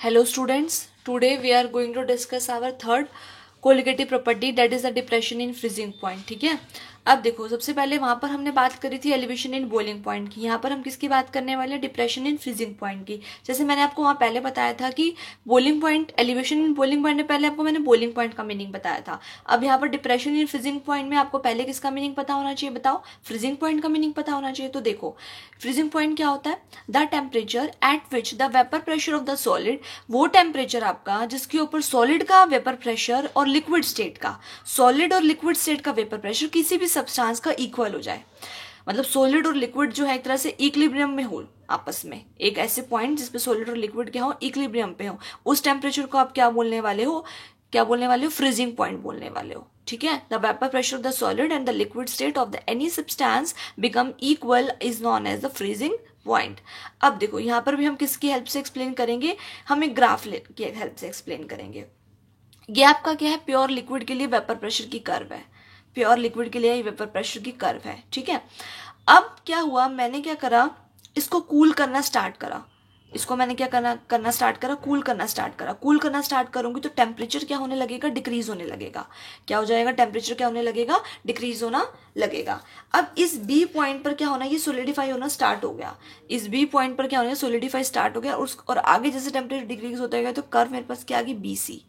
Hello students, today we are going to discuss our third colligative property that is the depression in freezing point. ठीक है, अब देखो सबसे पहले वहां पर हमने बात करी थी एलिवेशन इन बॉइलिंग पॉइंट की। यहाँ पर हम किसकी बात करने वाले हैं? डिप्रेशन इन फ्रीजिंग पॉइंट की। जैसे मैंने आपको वहां पहले बताया था कि boiling point, elevation in boiling point में पहले आपको मैंने बॉइलिंग पॉइंट का मीनिंग बताया था। अब यहाँ पर डिप्रेशन इन फ्रीजिंग पॉइंट में आपको पहले किसका मीनिंग पता होना चाहिए? बताओ, फ्रीजिंग पॉइंट का मीनिंग पता होना चाहिए। तो देखो फ्रीजिंग पॉइंट क्या होता है? The temperature at which the vapour pressure of the solid, वो टेम्परेचर आपका जिसके ऊपर सॉलिड का वेपर प्रेशर और लिक्विड स्टेट का, सॉलिड और लिक्विड स्टेट का वेपर प्रेशर किसी भी सब्सटेंस का इक्वल हो जाए। मतलब सॉलिड और लिक्विड जो है एक तरह से इक्विलिब्रियम में हो आपस में, एक ऐसे पॉइंट जिसपे सॉलिड और लिक्विड क्या हो, इक्विलिब्रियम पे हो, उस टेम्परेचर को आप क्या बोलने वाले हो? क्या बोलने वाले हो? फ्रीजिंग पॉइंट बोलने वाले हो। ठीक है, the vapour pressure of the solid and the liquid state of the any substance become equal is known as the freezing point. अब देखो यहाँ पर भी हम किसकी हेल्प से एक्सप्लेन करेंगे? हम एक ग्राफ की हेल्प से एक्सप्लेन करेंगे। ये आपका क्या है? प्योर लिक्विड के लिए वेपर प्रेशर की कर्व है। प्योर लिक्विड के लिए वेपर प्रेशर की कर्व है। ठीक है, अब क्या हुआ, मैंने क्या करा, इसको कूल करना स्टार्ट करा। इसको मैंने क्या करना स्टार्ट करा? कूल करना स्टार्ट करा। कूल करना स्टार्ट करूंगी तो टेम्परेचर क्या होने लगेगा? डिक्रीज होने लगेगा। क्या हो जाएगा? टेम्परेचर क्या होने लगेगा? डिक्रीज होना लगेगा। अब इस बी पॉइंट पर क्या होना? ये सोलिडिफाई होना स्टार्ट हो गया। इस बी पॉइंट पर क्या होना? सोलिडिफाई स्टार्ट हो गया। और आगे जैसे टेम्परेचर डिक्रीज होता गया तो कर्व मेरे पास क्या आ गई? बीसी।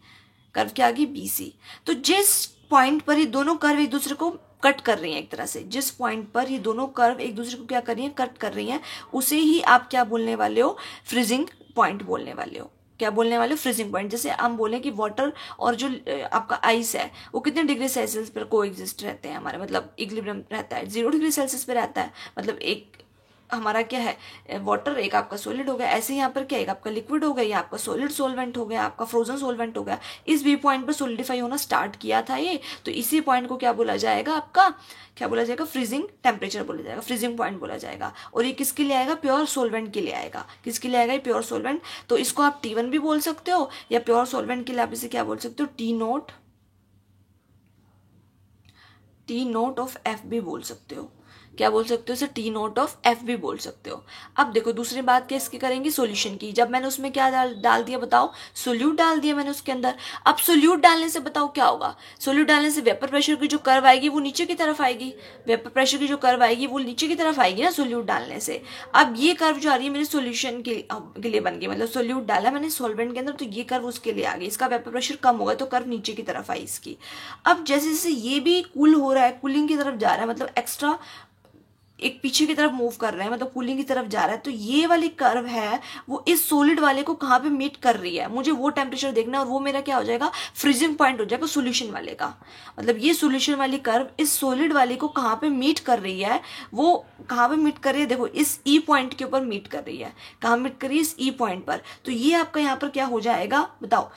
कर्व क्या आ गई? बीसी। तो जिस पॉइंट पर ये दोनों कर्व एक दूसरे को कट कर रही हैं, एक तरह से जिस पॉइंट पर ये दोनों कर्व एक दूसरे को क्या कर रही हैं? कट कर रही हैं, उसे ही आप क्या बोलने वाले हो? फ्रीजिंग पॉइंट बोलने वाले हो। क्या बोलने वाले हो? Freezing point. जैसे हम बोले कि वाटर और जो आपका आइस है वो कितने डिग्री सेल्सियस पर को एग्जिस्ट रहते हैं हमारे, मतलब इक्विलिब्रियम रहता है, 0 डिग्री सेल्सियस पे रहता है। मतलब एक हमारा क्या है? वाटर, एक आपका सॉलिड हो गया। ऐसे यहाँ पर क्या, एक आपका लिक्विड हो गया, या आपका सॉलिड सोलवेंट हो गया, आपका फ्रोजन सोलवेंट हो गया। इस बी पॉइंट पर सोलिडिफाई होना स्टार्ट किया था ये, तो इसी पॉइंट को क्या बोला जाएगा? आपका क्या बोला जाएगा? फ्रीजिंग टेम्परेचर बोला जाएगा, फ्रीजिंग पॉइंट बोला जाएगा। और ये किसके लिए आएगा? प्योर सोलवेंट के लिए आएगा। किसके लिए आएगा? ये प्योर सोलवेंट। तो इसको आप T1 भी बोल सकते हो, या प्योर सोलवेंट के लिए आप इसे क्या बोल सकते हो? टी नोट ऑफ एफ भी बोल सकते हो। क्या बोल सकते हो? इसे टी नोट ऑफ एफ भी बोल सकते हो। अब देखो दूसरी बात क्या इसकी करेंगे? सॉल्यूशन की। जब मैंने उसमें क्या डाल दिया बताओ? सोल्यूट डाल दिया मैंने उसके अंदर। अब सोल्यूट डालने से बताओ क्या होगा? सोल्यूट डालने से वेपर प्रेशर की जो कर्व आएगी वो नीचे की तरफ आएगी। वेपर प्रेशर की जो कर्व आएगी वो नीचे की तरफ आएगी ना सोल्यूट डालने से। अब ये कर्व जो आ रही है मेरे सोल्यूशन के लिए बन गई, मतलब सोल्यूट डाला मैंने सॉल्वेंट के अंदर तो ये कर्व उसके लिए आ गई। इसका वेपर प्रेशर कम होगा तो कर्व नीचे की तरफ आई इसकी। अब जैसे जैसे ये भी कूल हो रहा है, कूलिंग की तरफ जा रहा है, मतलब एक्स्ट्रा एक पीछे की तरफ मूव कर रहे हैं, मतलब कूलिंग की तरफ जा रहा है, तो ये वाली कर्व है वो इस सॉलिड वाले को कहाँ पे मीट कर रही है, मुझे वो टेम्परेचर देखना है। और वो मेरा क्या हो जाएगा? फ्रीजिंग पॉइंट हो जाएगा सॉल्यूशन वाले का। मतलब ये सॉल्यूशन वाली कर्व इस सॉलिड वाले को कहाँ पे मीट कर रही है? वो कहाँ पे मीट कर रही है? देखो इस ई पॉइंट के ऊपर मीट कर रही है। कहाँ मीट कर रही है? इस ई पॉइंट पर। तो ये आपका यहाँ पर क्या हो जाएगा बताओ?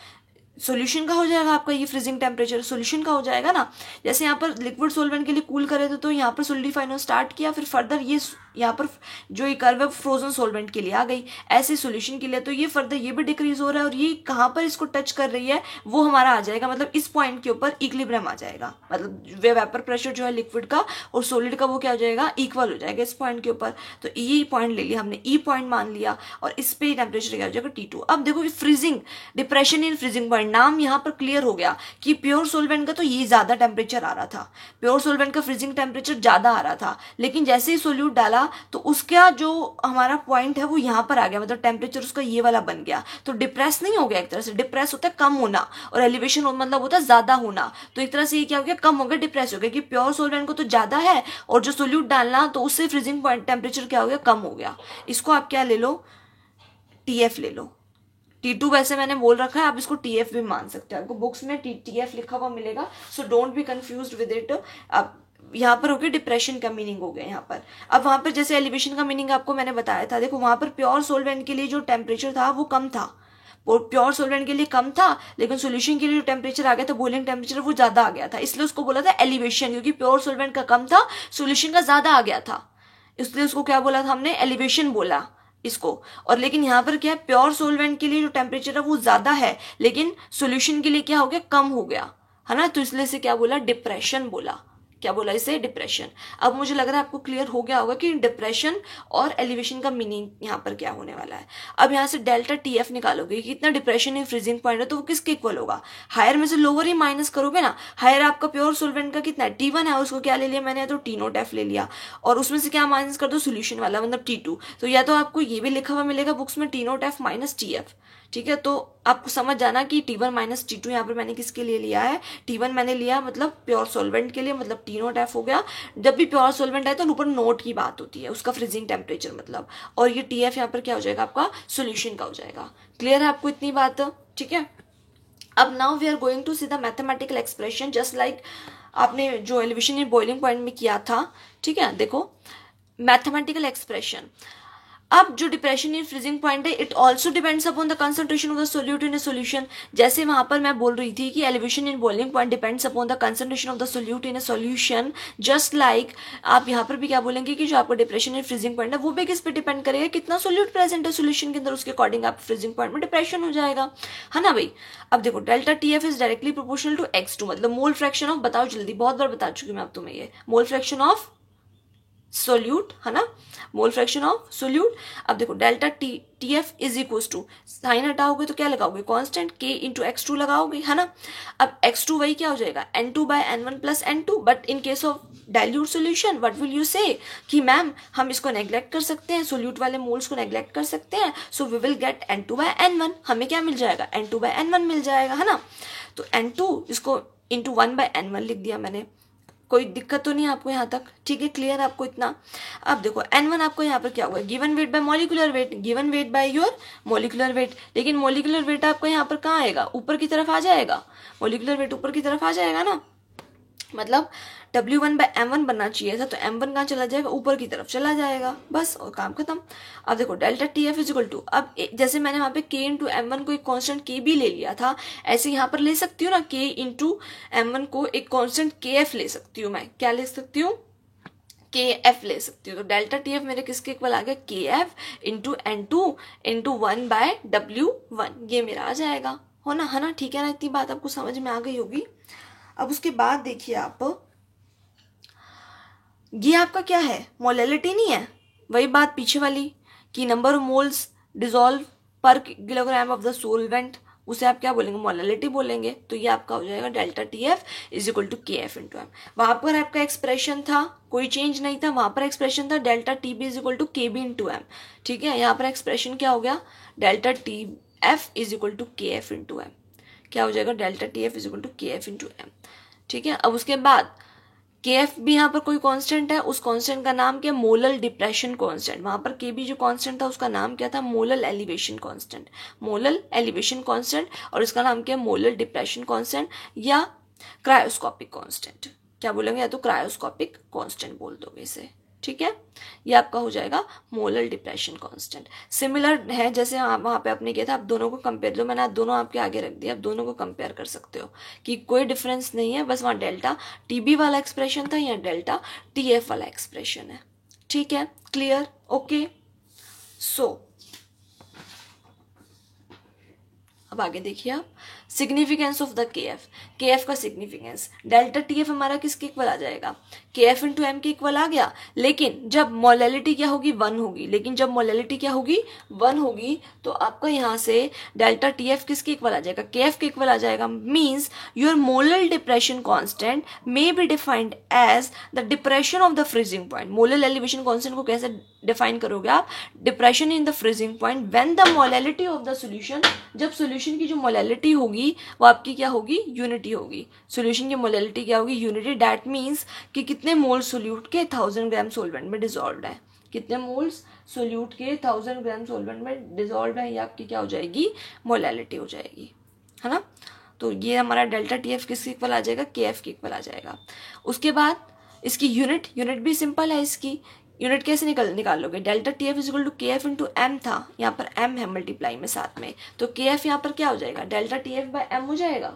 सॉल्यूशन का हो जाएगा आपका ये फ्रीजिंग टेम्परेचर, सॉल्यूशन का हो जाएगा ना। जैसे यहाँ पर लिक्विड सोलवेंट के लिए कूल करे थे तो यहाँ पर सोलिडिफाई होना स्टार्ट किया, फिर फर्दर ये यहाँ पर जो ये कर्व है फ्रोजन सोलवेंट के लिए आ गई, ऐसे सॉल्यूशन के लिए। तो ये फर्दर ये भी डिक्रीज हो रहा है और ये कहाँ पर इसको टच कर रही है वो हमारा आ जाएगा, मतलब इस पॉइंट के ऊपर इक्विलिब्रियम आ जाएगा। मतलब वेपर प्रेशर जो है लिक्विड का और सॉलिड का वो क्या हो जाएगा? इक्वल हो जाएगा इस पॉइंट के ऊपर। तो ये पॉइंट ले लिया हमने, ई पॉइंट मान लिया, और इस पे टेम्परेचर क्या हो जाएगा? T2। अब देखो freezing, depression in freezing point, नाम यहाँ पर क्लियर हो गया कि प्योर सोलवेंट का तो ये ज्यादा टेम्परेचर आ रहा था, प्योर सोलवेंट का फ्रीजिंग टेम्परेचर ज्यादा आ रहा था। लेकिन जैसे ही सोल्यूट डाला तो उसका जो हमारा पॉइंट है वो यहाँ पर आ गया, मतलब टेम्परेचर उसका ये वाला बन गया। तो डिप्रेस नहीं हो गया, एक तरह से डिप्रेस होता है कम होना, और एलिवेशन मतलब होता है ज्यादा होना। तो एक तरह से ये क्या हो गया? कम हो गया, डिप्रेस हो गया, कि प्योर सोलवेंट को तो ज्यादा है और जो सोल्यूट डालना तो उससे फ्रीजिंग पॉइंट टेम्परेचर क्या हो गया? कम हो गया। इसको आप क्या ले लो? TF ले लो। T2 वैसे मैंने बोल रखा है, आप इसको TF भी मान सकते हैं, आपको बुक्स में TF लिखा हुआ मिलेगा, so don't be confused with it. अब यहाँ पर हो गया डिप्रेशन का मीनिंग हो गया यहाँ पर। अब वहां पर जैसे एलिवेशन का मीनिंग आपको मैंने बताया था, देखो वहां पर प्योर सोलवेंट के लिए जो टेम्परेचर था वो कम था, प्योर सोलवेंट के लिए कम था, लेकिन सॉल्यूशन के लिए जो टेम्परेचर आ गया था, बॉइलिंग टेम्परेचर, वो ज्यादा आ गया था। इसलिए उसको बोला था एलिवेशन, क्योंकि प्योर सोलवेंट का कम था, सॉल्यूशन का ज्यादा आ गया था, इसलिए उसको क्या बोला था हमने? एलिवेशन बोला इसको। और लेकिन यहाँ पर क्या है? प्योर सोलवेंट के लिए जो टेम्परेचर है वो ज्यादा है, लेकिन सॉल्यूशन के लिए क्या हो गया? कम हो गया, है ना। तो इसलिए से क्या बोला? डिप्रेशन बोला। क्या बोला इसे, डिप्रेशन। अब मुझे लग रहा है आपको क्लियर हो गया होगा कि डिप्रेशन और एलिवेशन का मीनिंग यहाँ पर क्या होने वाला है। अब यहाँ से डेल्टा टी एफ निकालोगे कि इतना डिप्रेशन इन फ्रीजिंग पॉइंट है तो वो किसके इक्वल होगा, हायर में से लोअर ही माइनस करोगे ना। हायर आपका प्योर सोल्वेंट का कितना है, T1 है, उसको क्या ले लिया मैंने, तो टी नोट एफ ले लिया, और उसमें से क्या माइनस कर दो, सोल्यूशन वाला मतलब T2। तो या तो आपको ये भी लिखा हुआ मिलेगा बुक्स में T note F minus T F, ठीक है। तो आपको समझ जाना कि T1 माइनस T2 यहाँ पर मैंने किसके लिए लिया है, T1 मैंने लिया मतलब प्योर सोल्वेंट के लिए, मतलब टी नोट एफ हो गया। जब भी प्योर सोल्वेंट आए तो ऊपर नोट की बात होती है, उसका फ्रीजिंग टेम्परेचर मतलब, और ये टी एफ यहाँ पर क्या हो जाएगा, आपका सोल्यूशन का हो जाएगा। क्लियर है आपको इतनी बात, ठीक है। अब now we are going to see the mathematical expression just like आपने जो एलिवेशन इन बॉइलिंग पॉइंट में किया था, ठीक है। देखो मैथमेटिकल एक्सप्रेशन, अब जो डिप्रेशन इन फ्रीजिंग पॉइंट है it also depends upon the concentration of the solute in a solution. जैसे वहां पर मैं बोल रही थी कि elevation in boiling point depends upon the concentration of the solute in a solution, just like आप यहाँ पर भी क्या बोलेंगे कि जो आपका डिप्रेशन इन फ्रीजिंग पॉइंट है वो भी किस पे डिपेंड करेगा, कितना सोल्यूट प्रेजेंट है सोल्यूशन के अंदर, उसके अकॉर्डिंग आप फ्रीजिंग पॉइंट में डिप्रेशन हो जाएगा, है ना भाई। अब देखो delta T F is directly proportional to x2, मतलब मोल फ्रैक्शन ऑफ, बताओ जल्दी, बहुत बार बता चुकी मैं अब तुम्हें ये, मोल फ्रैक्शन ऑफ सोल्यूट, है ना, मोल फ्रैक्शन ऑफ सोल्यूट। अब देखो delta T F is equal to, sign हटाओगे तो क्या लगाओगे, कांस्टेंट k इंटू x2 लगाओगे, है ना। अब x2 वही क्या हो जाएगा, n2 by n1 plus n2, but in case of dilute solution what will you say कि मैम हम इसको नेग्लेक्ट कर सकते हैं, सोल्यूट वाले मोल्स को नेग्लेक्ट कर सकते हैं, so we will get n2 by n1, हमें क्या मिल जाएगा, n2 बाय n1 मिल जाएगा, है ना। तो n2 इसको इंटू 1 बाय n1 लिख दिया मैंने, कोई दिक्कत तो नहीं आपको यहाँ तक, ठीक है, क्लियर आपको इतना। अब देखो n1 आपको यहाँ पर क्या होगा, given weight by molecular weight, given weight by your molecular weight, लेकिन मॉलिक्यूलर वेट आपको यहाँ पर कहाँ आएगा, ऊपर की तरफ आ जाएगा, मॉलिक्यूलर वेट ऊपर की तरफ आ जाएगा ना, मतलब W1 बाय M1 बनना चाहिए था, तो M1 कहाँ चला जाएगा, ऊपर की तरफ चला जाएगा, बस और काम खत्म। अब देखो delta T F is equal to, अब जैसे मैंने वहां पे K इंटू M1 को एक कांस्टेंट K भी ले लिया था, ऐसे यहाँ पर ले सकती हूँ ना, K इंटू M1 को एक कांस्टेंट KF ले सकती हूँ मैं, क्या ले सकती हूँ, KF ले सकती हूँ। तो डेल्टा टी एफ मेरे किसके इक्वल आ गया, KF into N2 into 1 bye W1, ये मेरा आ जाएगा, हो ना, है ना, ठीक है ना, इतनी बात आपको समझ में आ गई होगी। अब उसके बाद देखिए आप, ये आपका क्या है, मोलैलिटी नहीं है, वही बात पीछे वाली कि नंबर ऑफ मोल्स डिसॉल्व पर किलोग्राम ऑफ द सोलवेंट, उसे आप क्या बोलेंगे, मोलैलिटी बोलेंगे। तो ये आपका हो जाएगा delta T F is equal to K F into M. वहां पर आपका एक्सप्रेशन था, कोई चेंज नहीं था, वहां पर एक्सप्रेशन था delta T B is equal to K B into M, ठीक है। यहाँ पर एक्सप्रेशन क्या हो गया, delta T F is equal to K F into M, क्या हो जाएगा, delta T F is equal to K F into M, ठीक है। अब उसके बाद के एफ भी यहाँ पर कोई कांस्टेंट है, उस कांस्टेंट का नाम क्या, मोलल डिप्रेशन कांस्टेंट। वहां पर के बी जो कांस्टेंट था उसका नाम क्या था, molal elevation constant, molal elevation constant, और इसका नाम क्या, मोलल डिप्रेशन कांस्टेंट या क्रायोस्कोपिक कांस्टेंट, क्या बोलेंगे, या तो क्रायोस्कोपिक कांस्टेंट बोल दोगे इसे, ठीक है। ये आपका हो जाएगा मोलल डिप्रेशन कांस्टेंट। सिमिलर है जैसे वहां पे आपने किया था, आप दोनों को कंपेयर, लो मैंने दोनों आपके आगे रख दिया, आप दोनों को कंपेयर कर सकते हो कि कोई डिफरेंस नहीं है, बस वहां डेल्टा टीबी वाला एक्सप्रेशन था, या डेल्टा टीएफ वाला एक्सप्रेशन है, ठीक है, क्लियर, ओके। सो अब आगे देखिए आप, सिग्निफिकेंस ऑफ द के एफ का सिग्निफिकेंस, डेल्टा टी एफ हमारा किसके इक्वल आ जाएगा, के एफ इंटू एम के इक्वल आ गया, लेकिन जब मोलैलिटी क्या होगी, 1 होगी, लेकिन जब मोलैलिटी क्या होगी, 1 होगी, तो आपका यहाँ से डेल्टा टी एफ किसके इक्वल आ जाएगा, के एफ के इक्वल आ जाएगा। Means your molal depression constant may be defined as the depression of the freezing point. Molal elevation constant को कैसे डिफाइन करोगे आप, depression in the freezing point when the molality of the solution, जब solution की जो molality होगी वो आपकी क्या होगी, यूनिटी होगी, सोल्यूशन की मोलैलिटी क्या होगी, यूनिटी। दैट मीन्स कि कितने मोल सोल्यूट के 1000 ग्राम सोलवेंट में डिसॉल्व है, कितने मोल्स सोल्यूट के 1000 ग्राम सोलवेंट में डिसॉल्व है, ये आपकी क्या हो जाएगी, मोलैलिटी हो जाएगी, है ना। तो ये हमारा डेल्टा टी एफ किसके इक्वल आ जाएगा, के एफ के इक्वल आ जाएगा। उसके बाद इसकी यूनिट भी सिंपल है, इसकी यूनिट कैसे निकाल लोगे, delta T F is equal to K F into M था, यहाँ पर एम है मल्टीप्लाई में साथ में, तो के एफ यहाँ पर क्या हो जाएगा, delta T F by M हो जाएगा,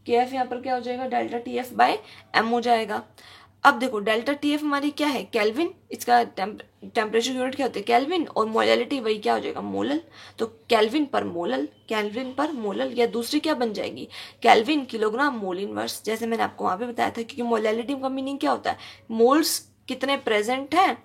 के एफ यहाँ पर क्या हो जाएगा, delta T F by M हो जाएगा। अब देखो डेल्टा टी एफ हमारी क्या है, केल्विन, इसका टेम्परेचर यूनिट क्या होती है, केल्विन, और मोलैलिटी वही क्या हो जाएगा, मोलल। तो केल्विन पर मोलल, केल्विन पर मोलल, या दूसरी क्या बन जाएगी, केल्विन किलोग्राम मोल इनवर्स, जैसे मैंने आपको वहां पे बताया था, क्योंकि मोलैलिटी का मीनिंग क्या होता है, मोल्स कितने प्रेजेंट है,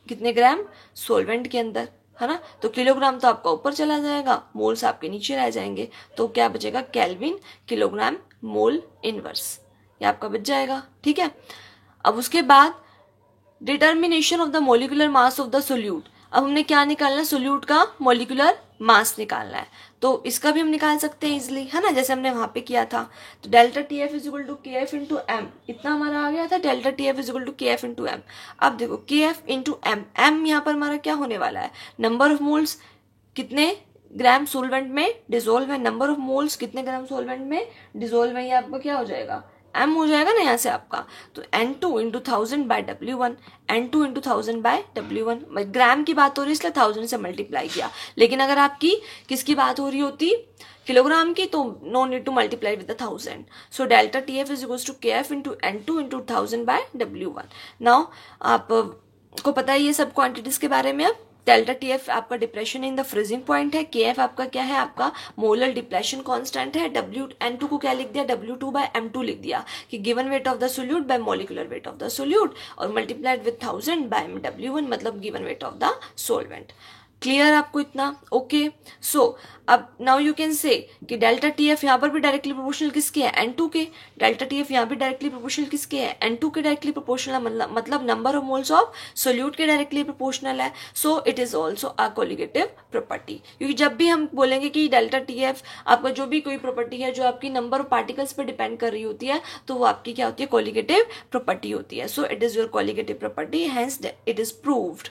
कितने ग्राम सोलवेंट के अंदर, है ना। तो किलोग्राम तो आपका ऊपर चला जाएगा, मोल्स आपके नीचे रह जाएंगे, तो क्या बचेगा, केल्विन किलोग्राम मोल इनवर्स, ये आपका बच जाएगा। ठीक है, अब उसके बाद determination of the molecular mass of the solute. अब हमने क्या निकालना है, सोल्यूट का मोलिकुलर मास निकालना है, तो इसका भी हम निकाल सकते हैं इजिली, है ना, जैसे हमने वहां पे किया था। तो delta T F is equal to K F into M, इतना हमारा आ गया था, delta T F is equal to K F into M. अब देखो के एफ इंटू एम, एम यहाँ पर हमारा क्या होने वाला है, नंबर ऑफ मोल्स कितने ग्राम सोलवेंट में डिजोल्व है, नंबर ऑफ मोल्स कितने ग्राम सोलवेंट में डिजोल्व है, ये आपका क्या हो जाएगा, एम हो जाएगा ना यहाँ से आपका। तो N2 into 1000 by W1, N2 into 1000 by W1, gram की बात हो रही है इसलिए 1000 से मल्टीप्लाई किया, लेकिन अगर आपकी किसकी बात हो रही होती, किलोग्राम की, तो no need to multiply with 1000। So delta T F is equals to K F into N2 into 1000 by W1। Now आप को पता है ये सब क्वांटिटीज के बारे में। अब डेल्टा टी एफ आपका depression in the freezing point है, के एफ आपका क्या है, आपका मोलर डिप्रेशन कांस्टेंट है, डब्ल्यू एन टू को क्या लिख दिया, W2 बाय M2 लिख दिया, कि given weight of the solute bye molecular weight of the solute, और मल्टीप्लाइड विद 1000 बाय W1, मतलब given weight of the solvent. Clear आपको इतना, ओके। सो अब नाउ यू कैन से कि डेल्टा टी एफ यहाँ पर भी डायरेक्टली प्रोपोर्शनल किसके है, N2 के, डेल्टा टी एफ यहाँ भी डायरेक्टली प्रोपोर्शनल किसके है, N2 के डायरेक्टली प्रोपोर्शनल, मतलब number of moles of solute के डायरेक्टली प्रोपोर्शनल है। So it is also a colligative property, क्योंकि जब भी हम बोलेंगे कि डेल्टा टी एफ आपका जो भी कोई प्रॉपर्टी है जो आपकी नंबर ऑफ पार्टिकल्स पर डिपेंड कर रही होती है, तो वो आपकी क्या होती है, कोलिगेटिव प्रॉपर्टी होती है। So it is your colligative property, hence it is proved.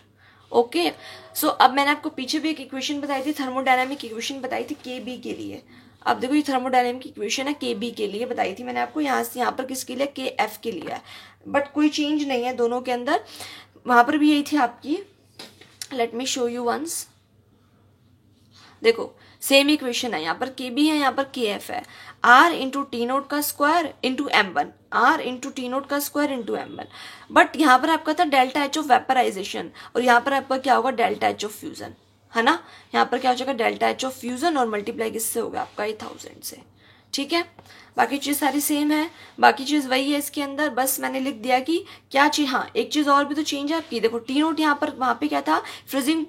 Okay, so अब मैंने आपको पीछे भी एक इक्वेशन बताई थी, थर्मोडायनामिक इक्वेशन बताई थी के बी के लिए। अब देखो ये थर्मोडायनामिक इक्वेशन है, के बी के लिए बताई थी मैंने आपको, यहाँ पर किसके लिए, के एफ के लिए है, बट कोई चेंज नहीं है दोनों के अंदर, वहां पर भी यही थी आपकी। Let me show you once, देखो सेम इक्वेशन है, यहाँ पर के बी है, यहाँ पर के एफ है, आर इंटू टी नोट का square into M1, R into T naught का स्क्वायर इंटू M1, बट यहाँ पर आपका था डेल्टा एच ऑफ वेपराइजेशन, और यहाँ पर आपका क्या होगा, डेल्टा एच ऑफ फ्यूजन, है ना। यहाँ पर क्या हो जाएगा, डेल्टा एच ऑफ फ्यूजन, और मल्टीप्लाई किससे होगा आपका, 1000 से। ठीक है, बाकी चीज सारी सेम है, बाकी चीज वही है इसके अंदर, बस मैंने लिख दिया कि क्या चीज, हाँ एक चीज और भी तो चेंज है आपकी, देखो टी नोट यहाँ पर, वहां पे क्या था, फ्रीजिंग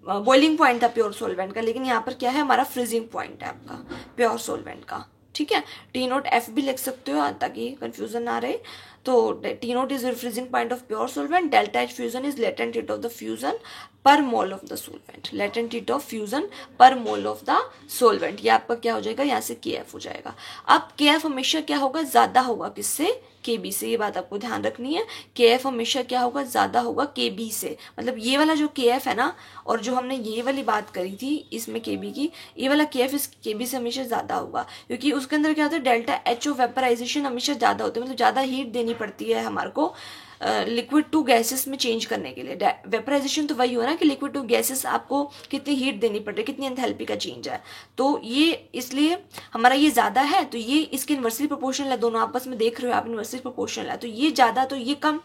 बॉइलिंग पॉइंट था प्योर सोलवेंट का, लेकिन यहाँ पर क्या है, हमारा फ्रीजिंग पॉइंट है आपका प्योर सोलवेंट का। ठीक है, टी नोट एफ भी लिख सकते हो ताकि कंफ्यूजन ना रहे। तो T naught is freezing point of pure solvent, delta H fusion is latent heat of the fusion per mole of the solvent, latent heat of fusion per mole of the solvent, ये आपका क्या हो जाएगा, यहाँ से के F हो जाएगा। अब के एफ हमेशा क्या होगा, ज्यादा होगा किससे, के बी से, ये बात आपको ध्यान रखनी है, के एफ हमेशा क्या होगा, ज्यादा होगा के बी से, मतलब ये वाला जो के एफ है ना, और जो हमने ये वाली बात करी थी इसमें के बी की, ये वाला के एफ इस के बी से हमेशा ज्यादा होगा, क्योंकि उसके अंदर क्या होता है, डेल्टा एच ऑफ वेपराइजेशन हमेशा ज्यादा होता है, मतलब ज्यादा हीट देनी पड़ती है हमारे को लिक्विड टू गैसेस में चेंज करने के लिए। वेपराइजेशन तो वही हो ना कि लिक्विड टू गैसेस आपको कितनी हीट देनी पड़ रही है, कितनी एंथैल्पी का चेंज है, तो ये इसलिए हमारा ये ज्यादा है, तो ये इसके इनवर्सली प्रोपोर्शनल है, दोनों आपस में देख रहे हो आप, इनवर्सली प्रोपोर्शनल है, तो ये ज्यादा तो ये कम,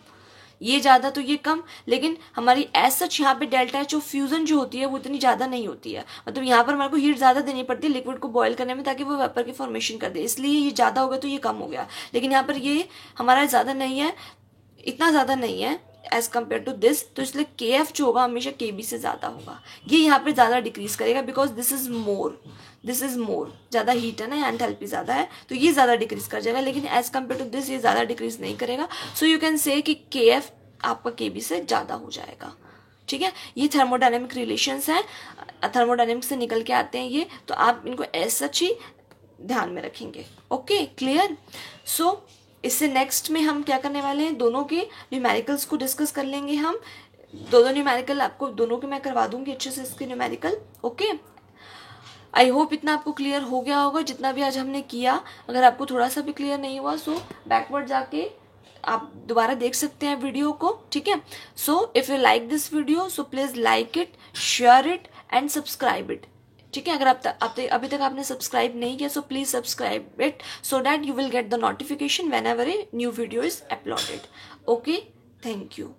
ये ज्यादा तो ये कम, लेकिन हमारी एज सच यहाँ पे डेल्टा एच ऑफ फ्यूजन जो होती है वो इतनी ज्यादा नहीं होती है, मतलब यहाँ पर हमारे को हीट ज्यादा देनी पड़ती है लिक्विड को बॉयल करने में ताकि वो वेपर की फॉर्मेशन कर दे, इसलिए ये ज्यादा हो गया तो ये कम हो गया, लेकिन यहाँ पर ये हमारा ज्यादा नहीं है, इतना ज्यादा नहीं है एज कम्पेयर टू दिस, तो इसलिए के एफ जो होगा हमेशा के बी से ज्यादा होगा, ये यहाँ पे ज्यादा डिक्रीज करेगा बिकॉज दिस इज मोर, ज्यादा हीट है ना, यहाँ एंथैल्पी ज्यादा है तो ये ज्यादा डिक्रीज कर जाएगा, लेकिन एज कम्पेयर टू दिस ये ज्यादा डिक्रीज नहीं करेगा। सो यू कैन से कि के एफ आपका के बी से ज्यादा हो जाएगा। ठीक है, ये थर्मोडायनेमिक रिलेशंस हैं, थर्मोडायनेमिक से निकल के आते हैं ये, तो आप इनको एज सच ही ध्यान में रखेंगे। Okay, clear. सो इससे नेक्स्ट में हम क्या करने वाले हैं, दोनों के न्यूमेरिकल्स को डिस्कस कर लेंगे हम, दो न्यूमेरिकल आपको दोनों के मैं करवा दूंगी अच्छे से इसके न्यूमेरिकल। ओके, आई होप इतना आपको क्लियर हो गया होगा जितना भी आज हमने किया। अगर आपको थोड़ा सा भी क्लियर नहीं हुआ सो बैकवर्ड जाके आप दोबारा देख सकते हैं वीडियो को। ठीक है, so if you like this video so please like it, share it and subscribe it. ठीक है। अगर अभी तक आपने सब्सक्राइब नहीं किया, so please subscribe it so that you will get the notification when ever a new video is uploaded. Okay, thank you.